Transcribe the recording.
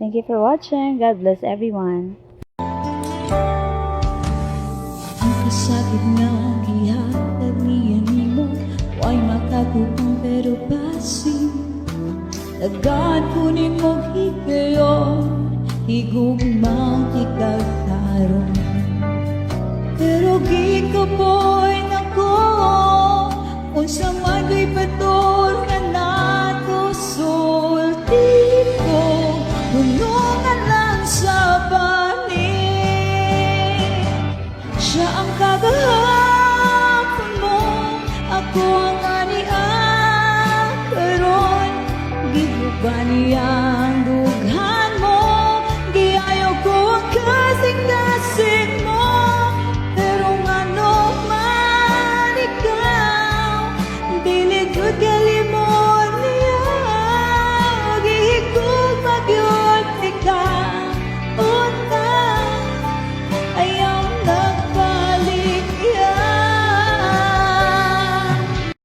Thank you for watching. God bless everyone. Ang kasakit nga gihatag niya nimo, way makatupang pero basin. Agad kunin mo higayon, higugma